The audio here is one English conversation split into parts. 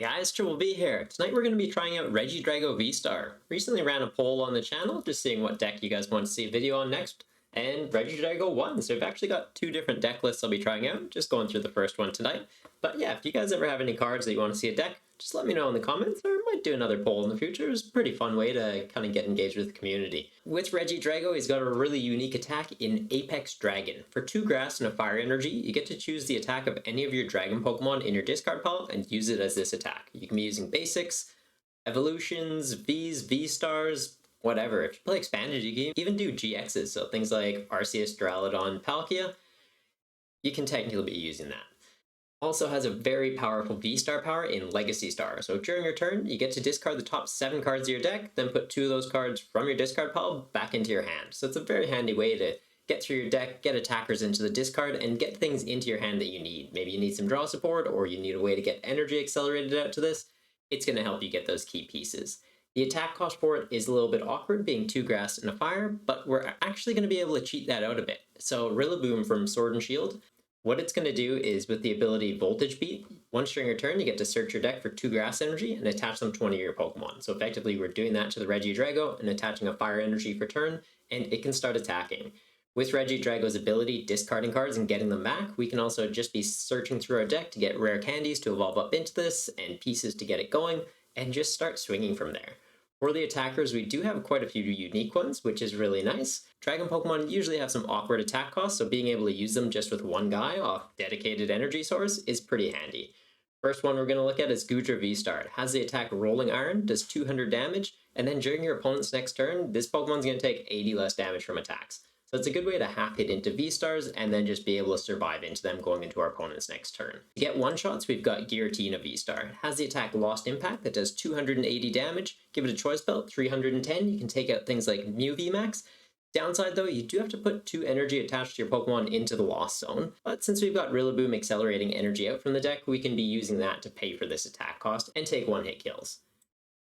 Hey guys, Triple B here. Tonight we're going to be trying out Regidrago VSTAR. Recently ran a poll on the channel, just seeing what deck you guys want to see a video on next, and Regidrago won. So we've actually got two different deck lists I'll be trying out, just going through the first one tonight. But yeah, if you guys ever have any cards that you want to see a deck, just let me know in the comments, or I might do another poll in the future. It's a pretty fun way to kind of get engaged with the community. With Regidrago, he's got a really unique attack in Apex Dragon. For 2 grass and a fire energy, you get to choose the attack of any of your dragon Pokemon in your discard pile and use it as this attack. You can be using basics, evolutions, Vs, V-stars, whatever. If you play expanded, you can even do GXs, so things like Arceus, Duraludon, Palkia, you can technically be using that. Also has a very powerful V-Star power in Legacy Star. So during your turn, you get to discard the top 7 cards of your deck, then put 2 of those cards from your discard pile back into your hand. So it's a very handy way to get through your deck, get attackers into the discard, and get things into your hand that you need. Maybe you need some draw support, or you need a way to get energy accelerated out to this. It's going to help you get those key pieces. The attack cost for it is a little bit awkward, being 2 grass and a fire, but we're actually going to be able to cheat that out a bit. So Rillaboom from Sword and Shield, what it's going to do is, with the ability Voltage Beat, once during your turn, you get to search your deck for 2 grass energy and attach them to one of your Pokemon. So effectively, we're doing that to the Regidrago and attaching a fire energy for turn, and it can start attacking. With Regidrago's ability, discarding cards and getting them back, we can also just be searching through our deck to get rare candies to evolve up into this, and pieces to get it going, and just start swinging from there. For the attackers, we do have quite a few unique ones, which is really nice. Dragon Pokemon usually have some awkward attack costs, so being able to use them just with one guy off dedicated energy source is pretty handy. First one we're going to look at is Goodra VSTAR. It has the attack Rolling Iron, does 200 damage, and then during your opponent's next turn, this Pokemon's going to take 80 less damage from attacks. So it's a good way to half hit into V-Stars and then just be able to survive into them going into our opponent's next turn. To get one-shots, we've got Giratina VSTAR. It has the attack Lost Impact that does 280 damage. Give it a choice belt, 310. You can take out things like Mew Vmax. Downside though, you do have to put 2 energy attached to your Pokemon into the Lost Zone. But since we've got Rillaboom accelerating energy out from the deck, we can be using that to pay for this attack cost and take one-hit kills.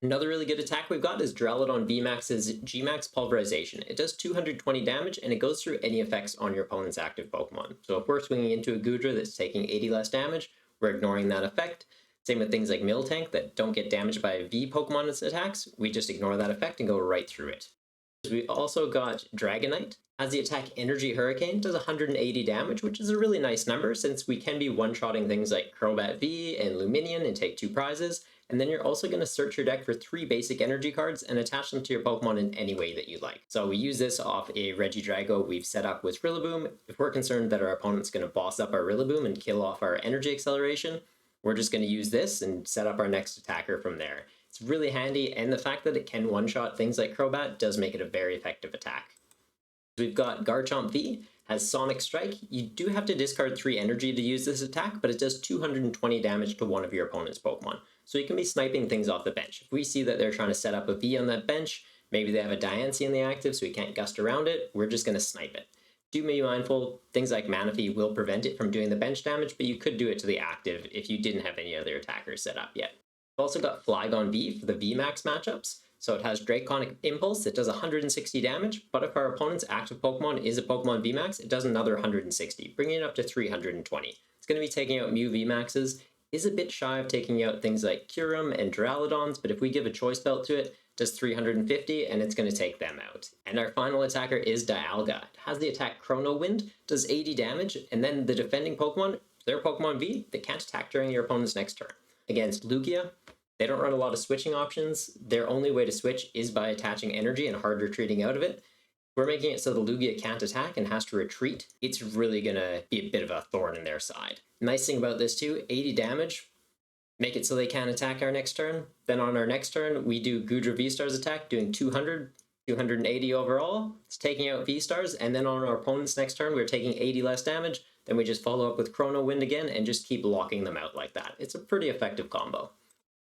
Another really good attack we've got is Duraludon VMAX's Gmax Pulverization. It does 220 damage, and it goes through any effects on your opponent's active Pokemon. So if we're swinging into a Goodra that's taking 80 less damage, we're ignoring that effect. Same with things like Miltank that don't get damaged by V Pokemon's attacks. We just ignore that effect and go right through it. We also got Dragonite. Has the attack Energy Hurricane, does 180 damage, which is a really nice number since we can be one-shotting things like Crobat V and Luminion and take 2 prizes. And then you're also going to search your deck for 3 basic energy cards and attach them to your Pokemon in any way that you like. So we use this off a Regidrago we've set up with Rillaboom. If we're concerned that our opponent's going to boss up our Rillaboom and kill off our energy acceleration, we're just going to use this and set up our next attacker from there. It's really handy, and the fact that it can one-shot things like Crobat does make it a very effective attack. We've got Garchomp V, has Sonic Strike. You do have to discard 3 energy to use this attack, but it does 220 damage to one of your opponent's Pokemon. So you can be sniping things off the bench. If we see that they're trying to set up a V on that bench, maybe they have a Diancie in the active so we can't gust around it, we're just going to snipe it. Do be mindful, things like Manaphy will prevent it from doing the bench damage, but you could do it to the active if you didn't have any other attackers set up yet. We've also got Flygon V for the VMAX matchups. So it has Draconic Impulse that does 160 damage, but if our opponent's active Pokemon is a Pokemon VMAX, it does another 160, bringing it up to 320. It's going to be taking out Mew Vmaxes, is a bit shy of taking out things like Kyurem and Duraludons, but if we give a choice belt to it, it does 350, and it's going to take them out. And our final attacker is Dialga. It has the attack Chrono Wind, does 80 damage, and then the defending Pokemon, their Pokemon V, they can't attack during your opponent's next turn. Against Lugia, they don't run a lot of switching options. Their only way to switch is by attaching energy and hard retreating out of it. If we're making it so the Lugia can't attack and has to retreat, it's really going to be a bit of a thorn in their side. Nice thing about this too, 80 damage, make it so they can't attack our next turn. Then on our next turn, we do Goodra V-Star's attack, doing 280 overall. It's taking out V-Stars, and then on our opponent's next turn, we're taking 80 less damage. Then we just follow up with Chrono Wind again and just keep locking them out like that. It's a pretty effective combo.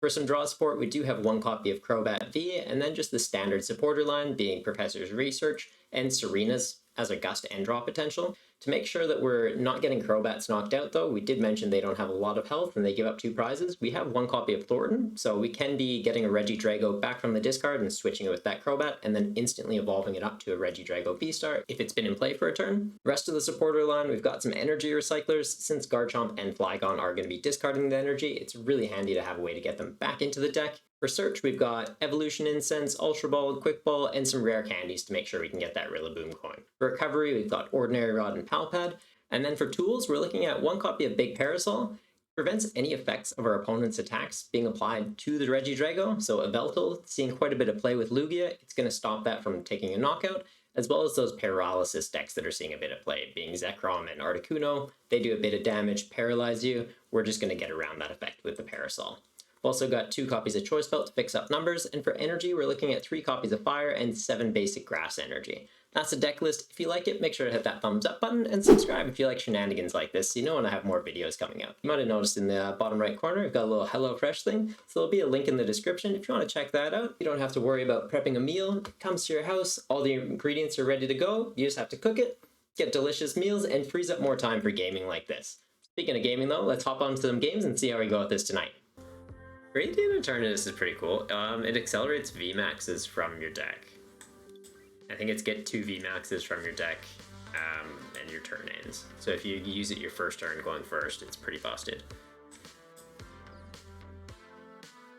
For some draw support, we do have 1 copy of Crobat V, and then just the standard supporter line being Professor's Research and Serena's as a gust and draw potential. To make sure that we're not getting Crobats knocked out though, we did mention they don't have a lot of health and they give up 2 prizes. We have 1 copy of Thorton, so we can be getting a Regidrago back from the discard and switching it with that Crobat, and then instantly evolving it up to a Regidrago V-Star if it's been in play for a turn. The rest of the supporter line, we've got some Energy Recyclers. Since Garchomp and Flygon are going to be discarding the energy, it's really handy to have a way to get them back into the deck. For search, we've got Evolution Incense, Ultra Ball, Quick Ball, and some rare candies to make sure we can get that Rillaboom coin. For recovery, we've got Ordinary Rod and Pal Pad. And then for tools, we're looking at 1 copy of Big Parasol. It prevents any effects of our opponent's attacks being applied to the Regidrago. So Yveltal, seeing quite a bit of play with Lugia, it's going to stop that from taking a knockout, as well as those paralysis decks that are seeing a bit of play, being Zekrom and Articuno. They do a bit of damage, paralyze you. We're just going to get around that effect with the Parasol. We've also got 2 copies of Choice Belt to fix up numbers, and for energy, we're looking at 3 copies of Fire and 7 basic Grass energy. That's the deck list. If you like it, make sure to hit that thumbs up button and subscribe if you like shenanigans like this so you know when I have more videos coming out. You might have noticed in the bottom right corner, I've got a little HelloFresh thing, so there'll be a link in the description if you want to check that out. You don't have to worry about prepping a meal. It comes to your house, all the ingredients are ready to go, you just have to cook it, get delicious meals, and frees up more time for gaming like this. Speaking of gaming though, let's hop onto some games and see how we go with this tonight. Radiant Eternatus is pretty cool. It accelerates VMAXs from your deck. I think it's get 2 VMAXs from your deck and your turn ends. So if you use it your first turn going first, it's pretty busted.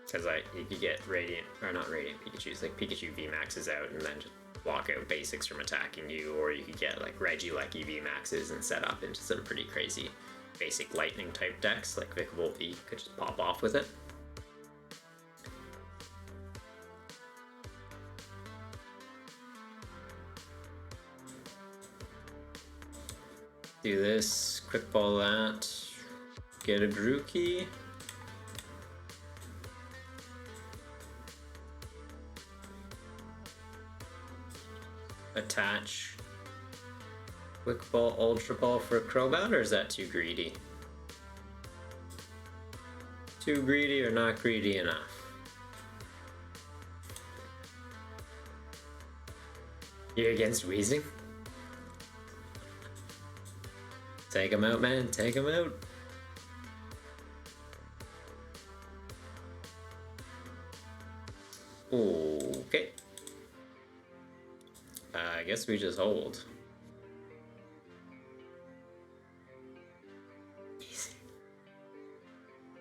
Because you could get Radiant, or not Radiant Pikachu's, like Pikachu VMAXs out and then just block out basics from attacking you, or you could get like Regidrago VMAXs and set up into some pretty crazy basic lightning type decks, like Vikavolt V could just pop off with it. Do this, quick ball that, get a Grookey. Attach quick ball, ultra ball for a Crobat, or is that too greedy? Too greedy or not greedy enough? You're against wheezing? Take him out, man. Take him out. Okay. I guess we just hold.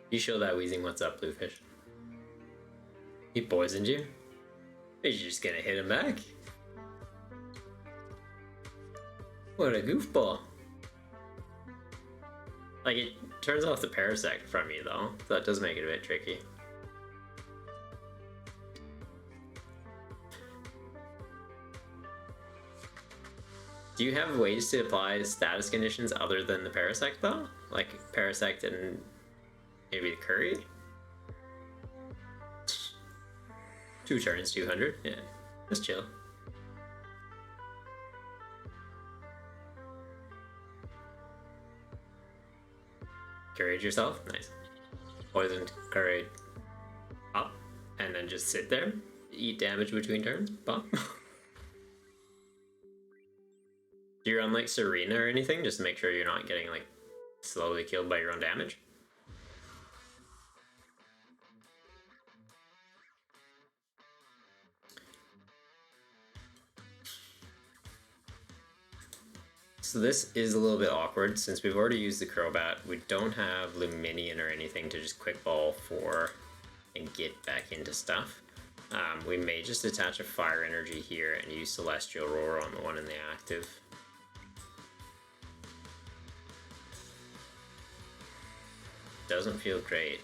You show that wheezing what's up, Bluefish. He poisoned you? Are you just gonna hit him back? What a goofball. Like, it turns off the Parasect from you, though, so that does make it a bit tricky. Do you have ways to apply status conditions other than the Parasect, though? Like, Parasect and maybe the Curry? 2 turns, 200? Yeah, just chill. Courage yourself, nice. Poisoned, courage, pop, and then just sit there, eat damage between turns, pop. Do you run like Serena or anything, just to make sure you're not getting like slowly killed by your own damage? So this is a little bit awkward since we've already used the Crobat. We don't have Luminion or anything to just quick ball for and get back into stuff. We may just attach a Fire Energy here and use Celestial Roar on the one in the active. Doesn't feel great.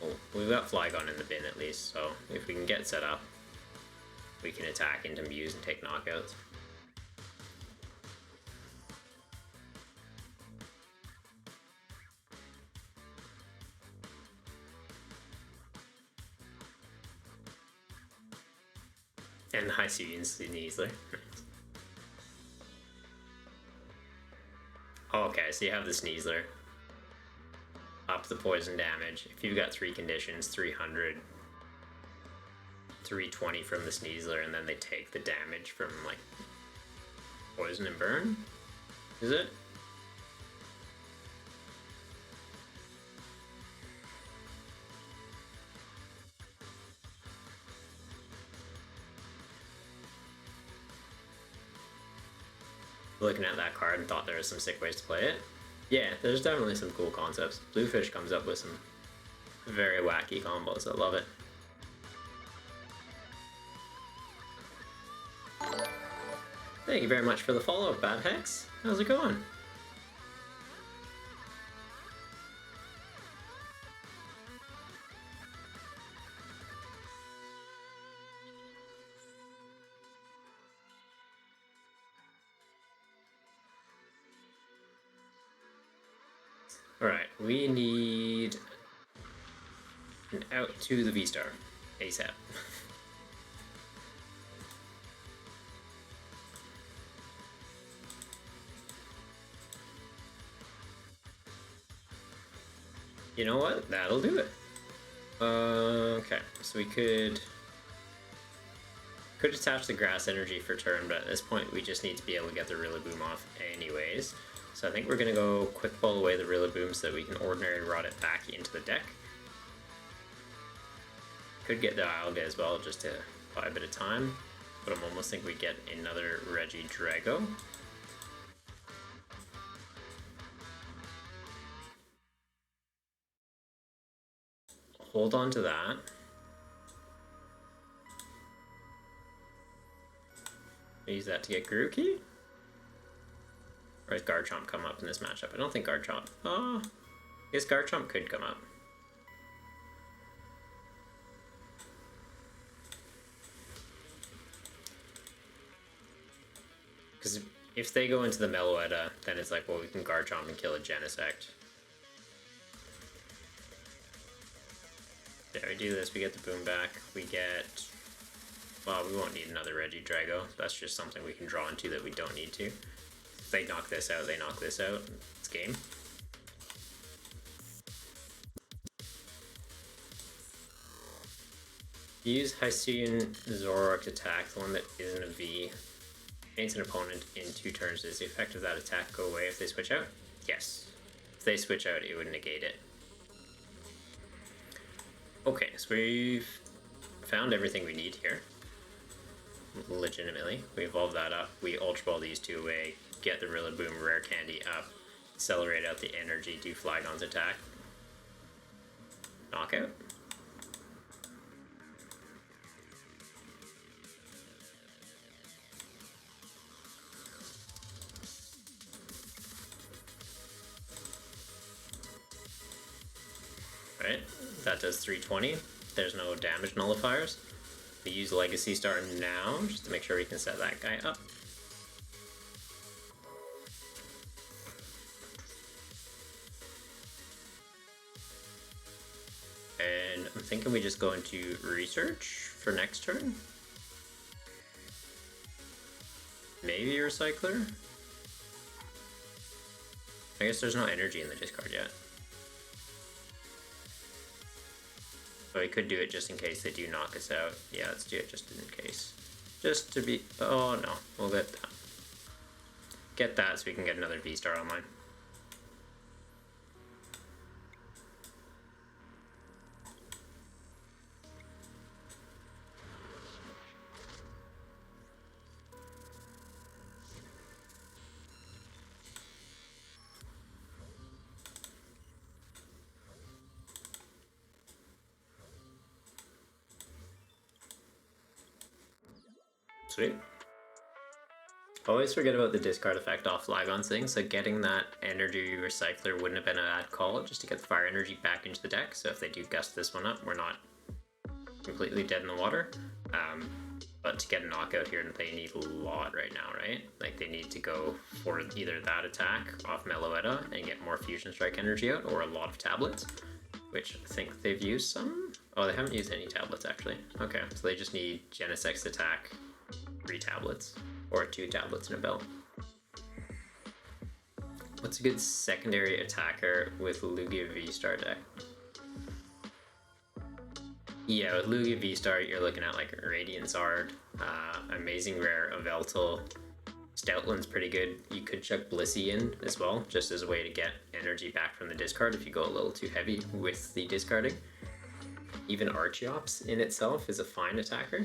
Oh, we've got Flygon in the bin at least, so if we can get set up, we can attack into Mews and take knockouts. And the Hisuian Sneasler. Oh, okay, so you have the Sneasler. Up the poison damage. If you've got 3 conditions, 300, 320 from the Sneasler, and then they take the damage from like Poison and Burn? Is it? Looking at that card and thought there was some sick ways to play it. Yeah, there's definitely some cool concepts. Bluefish comes up with some very wacky combos. I love it. Thank you very much for the follow, Bad Hex. How's it going? Alright, we need an out to the V-Star ASAP. You know what? That'll do it. Okay, so we could attach the grass energy for turn, but at this point we just need to be able to get the Rillaboom off anyways. So I think we're gonna go quick pull away the Rillaboom so that we can Ordinary Rod it back into the deck. Could get the Dialga as well just to buy a bit of time, but I'm almost think we get another Regidrago. Hold on to that. Use that to get Grookey? Or does Garchomp come up in this matchup? I don't think Garchomp. Oh, I guess Garchomp could come up. Because if they go into the Meloetta, then it's like, well, we can Garchomp and kill a Genesect. There, we do this, we get the boom back, we get... Well, we won't need another Regidrago. That's just something we can draw into that we don't need to. If they knock this out, they knock this out. It's game. Use Hisuian Zoroark attack, the one that isn't a V. Paints an opponent in 2 turns. Does the effect of that attack go away if they switch out? Yes. If they switch out, it would negate it. Okay, so we've found everything we need here. Legitimately. We evolve that up, we Ultra Ball these 2 away, get the Rillaboom Rare Candy up, accelerate out the energy, do Flygon's attack. Knockout. Right, that does 320. There's no damage nullifiers. We use Legacy Star now, just to make sure we can set that guy up. And I'm thinking we just go into Research for next turn. Maybe Recycler? I guess there's no energy in the discard yet. But we could do it just in case they do knock us out. Yeah, let's do it just in case. Just to be... Oh no, we'll get that. Get that so we can get another V-Star online. Sweet. Always forget about the discard effect off Flygon's thing, so getting that Energy Recycler wouldn't have been a bad call, just to get the fire energy back into the deck, so if they do gust this one up, we're not completely dead in the water. But to get a knockout here, they need a lot right now, right? Like, they need to go for either that attack off Meloetta and get more Fusion Strike energy out, or a lot of tablets, which I think they've used some. Oh, they haven't used any tablets, actually. Okay, so they just need Genesect's attack, 3 tablets, or 2 tablets and a bell. What's a good secondary attacker with Lugia V-Star deck? Yeah, with Lugia V-Star, you're looking at like Radiant Zard, Amazing Rare, Yveltal, Stoutland's pretty good. You could chuck Blissey in as well, just as a way to get energy back from the discard if you go a little too heavy with the discarding. Even Archeops in itself is a fine attacker.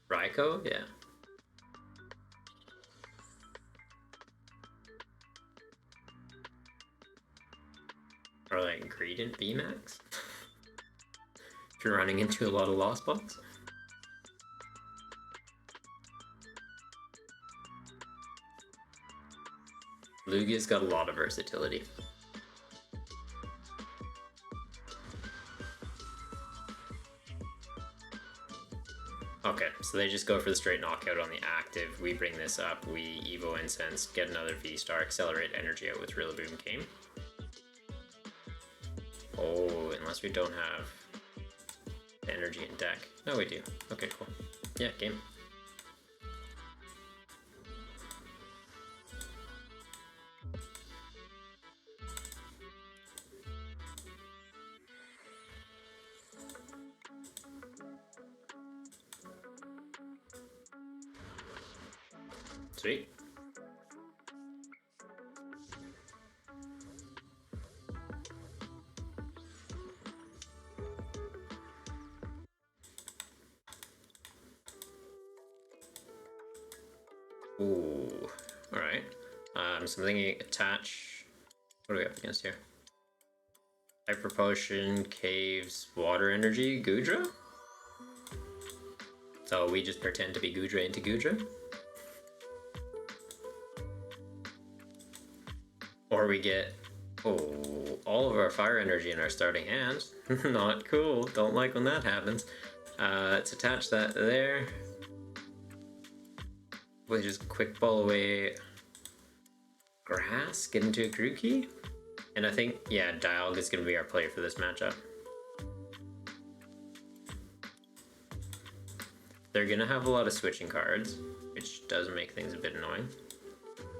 Raikou, yeah. Or like Gradient VMAX. If you're running into a lot of Lost Box. Lugia's got a lot of versatility. Okay, so they just go for the straight knockout on the active. We bring this up, we Evo Incense, get another V-Star, accelerate energy out with Rillaboom game. Oh, unless we don't have energy in deck. No, we do. Okay, cool. Yeah, game. Sweet. Ooh, alright. Something attach. What are we up against here? Hyper Potion, Caves, Water Energy, Goodra? So we just pretend to be Goodra into Goodra? Or we get, oh, all of our fire energy in our starting hand. Not cool. Don't like when that happens. Let's attach that there. We'll just quick ball away Grass, get into a Grookey. And I think, yeah, Dialga is going to be our player for this matchup. They're going to have a lot of switching cards, which does make things a bit annoying.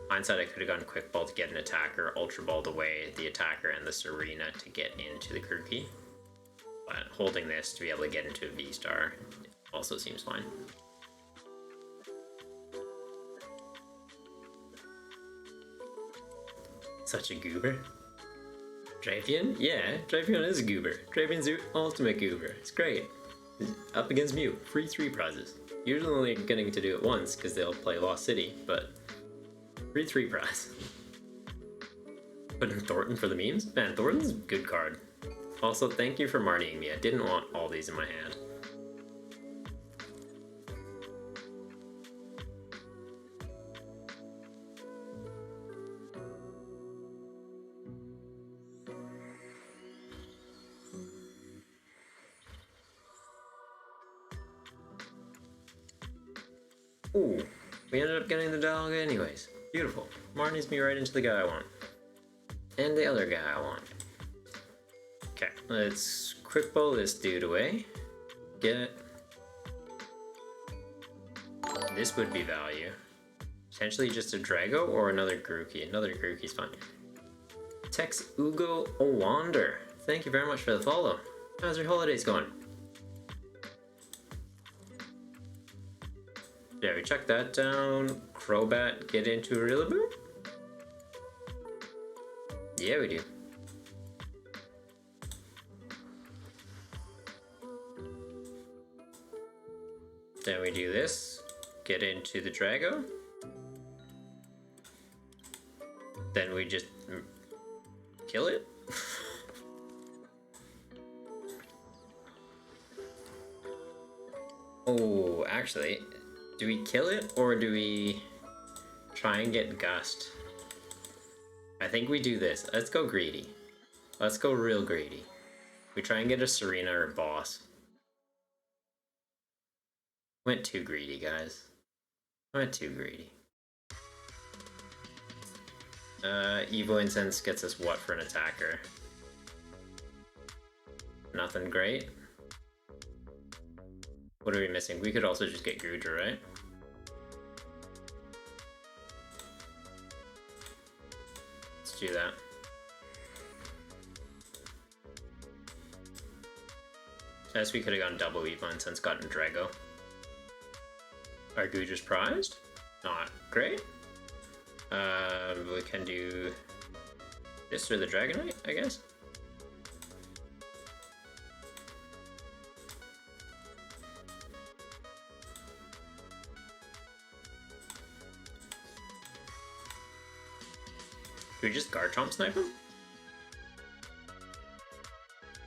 Hindsight, I could have gone quick ball to get an attacker, ultra balled away the attacker and the Serena to get into the Grookey. But holding this to be able to get into a V-Star also seems fine. Such a goober. Drapion? Yeah, Drapion is a goober. Drapion's the ultimate goober. It's great. Up against Mew, free 3 prizes. Usually only getting to do it once because they'll play Lost City, but free 3 prize. Put in Thorton for the memes? Man, Thornton's a good card. Also, thank you for Martying me. I didn't want all these in my hand. Ooh, we ended up getting the Dialga anyways. Beautiful. Marnie's me right into the guy I want. And the other guy I want. Okay, let's quick bowl this dude away. Get... This would be value. Potentially just a Drago or another Grookey. Another Grookey's fine. Tex Ugo Owander. Thank you very much for the follow. How's your holidays going? Yeah, we check that down. Crobat, get into Rillaboom? Yeah, we do. Then we do this. Get into the Drago. Then we just kill it. Oh, actually, do we kill it or do we try and get Gust? I think we do this. Let's go greedy. Let's go real greedy. We try and get a Serena or a Boss. Went too greedy, guys. Went too greedy. Evo Incense gets us what for an attacker? Nothing great. What are we missing? We could also just get Goodra, right? Let's do that. I guess we could have gone double Evo Incense, gotten Drago. Our Goodra's prized? Not great. We can do this or the Dragonite, I guess. Do we just Garchomp snipe him?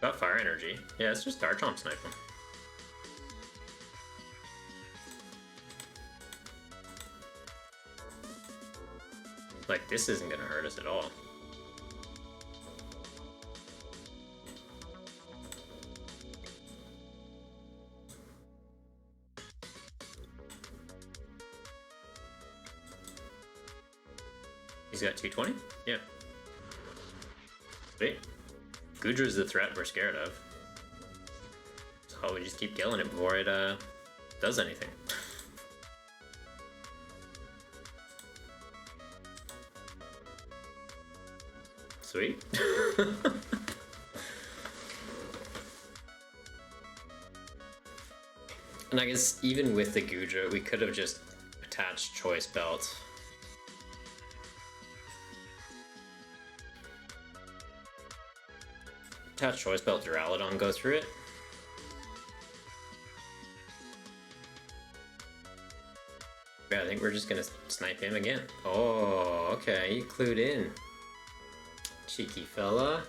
Got fire energy. Yeah, let's just Garchomp snipe him. Like, this isn't gonna hurt us at all. He's got 220? Yeah. Sweet. Goodra's the threat we're scared of. So we just keep killing it before it does anything. Sweet. And I guess even with the Goodra, we could have just attached Choice Belt. Attach Choice Belt Duraludon, go through it. Yeah, I think we're just gonna snipe him again. Oh, okay, you clued in. Cheeky fella.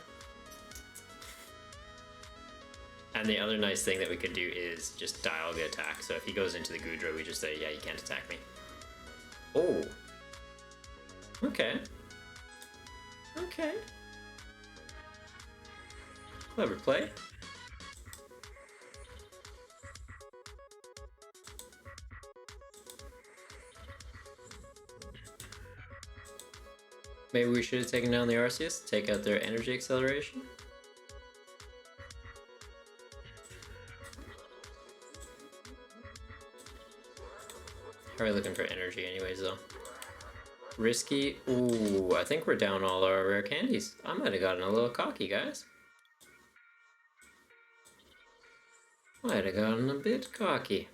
And the other nice thing that we could do is just Dialga attack. So if he goes into the Goodra, we just say, yeah, you can't attack me. Oh. Okay. Okay. Clever play. Maybe we should have taken down the Arceus, take out their energy acceleration. Probably looking for energy anyways though. Risky. Ooh, I think we're down all our rare candies. I might have gotten a little cocky, guys. Might have gotten a bit cocky.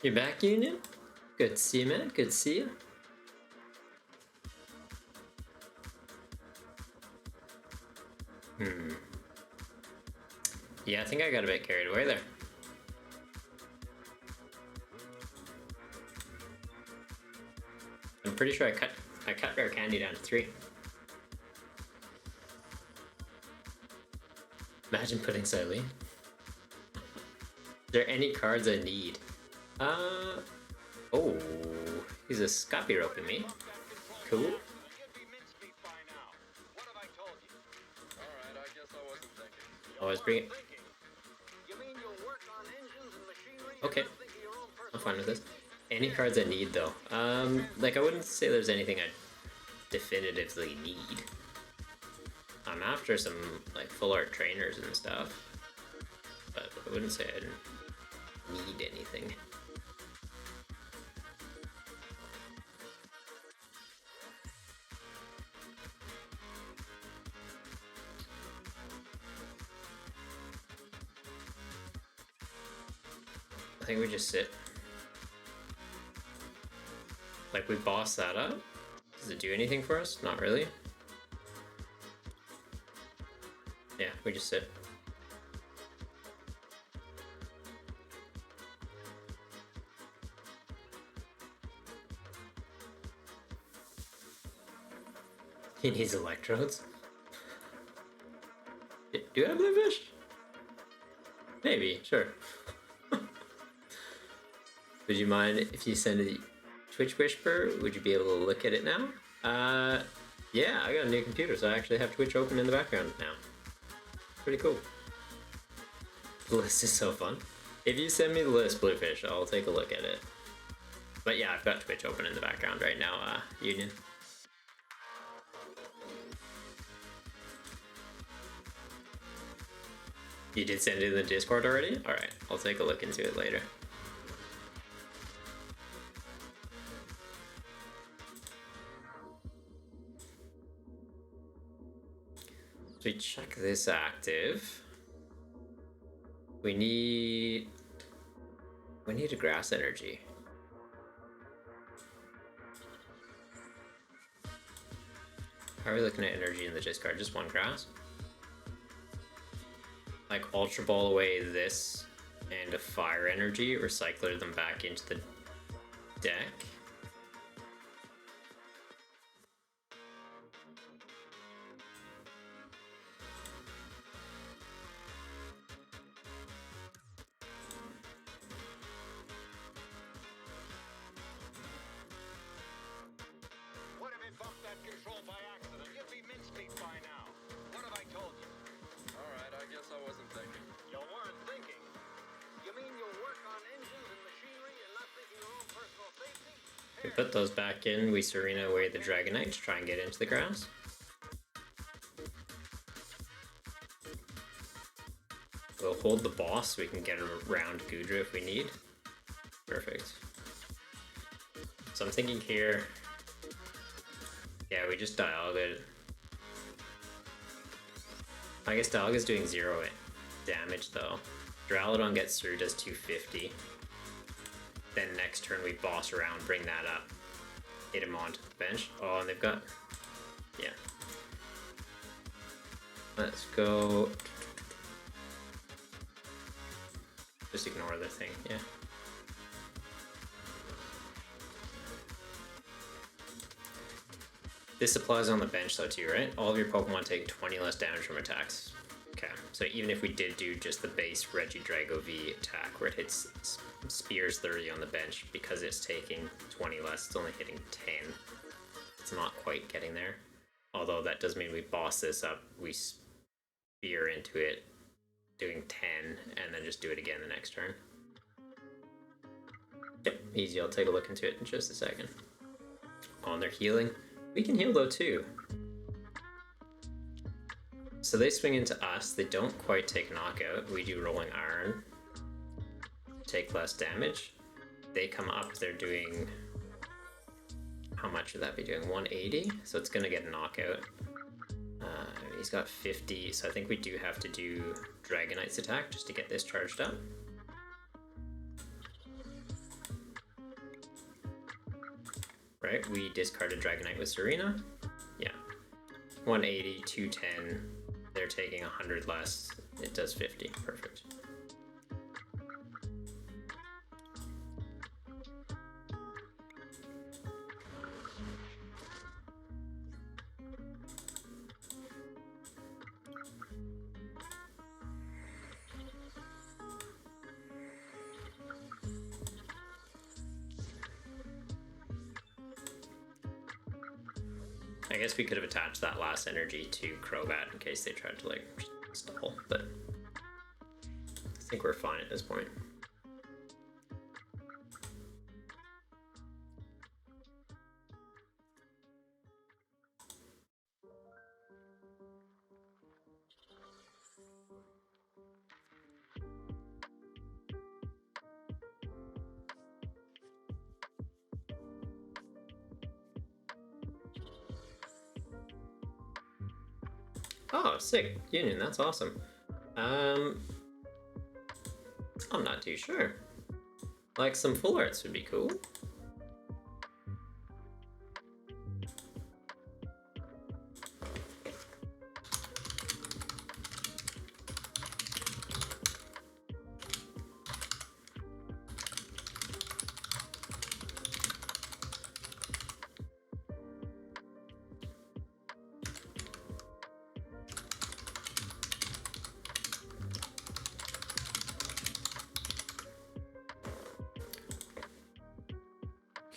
You're back, Union? Good to see you, man. Good to see you. Yeah, I think I got a bit carried away there. I'm pretty sure I cut rare candy down to 3. Imagine putting Silene. Is there any cards I need? Oh, he's a Scoppy roping me. Cool. Always bring it. Okay, I'm fine with this. Any cards I need though. Like I wouldn't say there's anything I definitively need. I'm after some like full art trainers and stuff, but I wouldn't say I didn't need anything. I think we just sit. Like we boss that up. Does it do anything for us? Not really. Yeah, we just sit. He needs electrodes. Do I have Bluefish? Maybe, sure. Would you mind if you send a Twitch Whisper? Would you be able to look at it now? Yeah, I got a new computer, so I actually have Twitch open in the background now. Pretty cool. The list is so fun. If you send me the list, Bluefish, I'll take a look at it. But yeah, I've got Twitch open in the background right now, Union. You did send it in the Discord already? Alright, I'll take a look into it later. we check this active, we need a grass energy. How are we looking at energy in the discard? Just one grass? Like Ultra Ball away this and a fire energy, recycle them back into the deck. What if it bumped that control by accident? You'd be mincemeat by now. What have I told you? Alright, I guess I wasn't thinking. You weren't thinking. You mean you'll work on engines and machinery and not thinking your own personal safety? We put those back in, we Serena away the Dragonite to try and get into the grass. We'll hold the boss so we can get around Goodra if we need. Perfect. So I'm thinking here, yeah, we just Dialga. I guess Dialga's doing 0 damage though. Duraludon gets through, does 250. Then next turn we boss around, bring that up, hit him onto the bench. Oh, and they've got, yeah. Let's go. Just ignore the thing, yeah. This applies on the bench though too, right? All of your Pokemon take 20 less damage from attacks. Okay, so even if we did do just the base Regidrago V attack where it hits spears 30 on the bench, because it's taking 20 less, it's only hitting 10. It's not quite getting there. Although that does mean we boss this up, we spear into it, doing 10, and then just do it again the next turn. Yep, easy, I'll take a look into it in just a second. Oh, and they're healing. We can heal though too. So they swing into us, they don't quite take knockout, we do rolling iron, take less damage. They come up, they're doing, how much would that be doing? 180, so it's gonna get a knockout. He's got 50, so I think we do have to do Dragonite's attack just to get this charged up. Right, we discarded Dragonite with Serena. Yeah. 180, 210. They're taking 100 less. It does 50. Perfect. I guess we could have attached that last energy to Crobat in case they tried to like stall, but I think we're fine at this point. Oh, sick. Union, that's awesome. I'm not too sure. Like some full arts would be cool.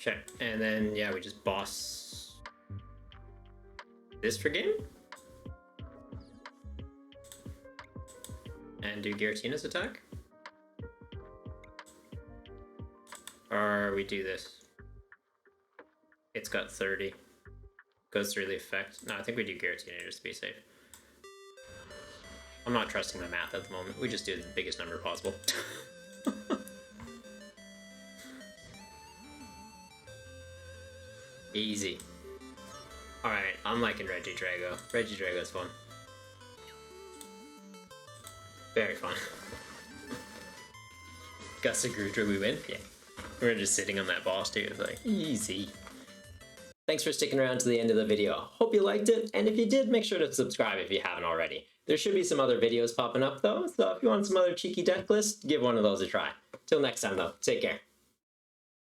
Okay, and then yeah, we just boss this for game and do Giratina's attack, or we do this. It's got 30, goes through the effect. No, I think we do Giratina just to be safe. I'm not trusting my math at the moment. We just do the biggest number possible. Easy. Alright, I'm liking Regidrago. Regidrago's fun. Very fun. Gust of Goodra, we win? Yeah. We're just sitting on that boss too, it's like, easy. Thanks for sticking around to the end of the video. Hope you liked it, and if you did, make sure to subscribe if you haven't already. There should be some other videos popping up though, so if you want some other cheeky deck lists, give one of those a try. Till next time though, take care.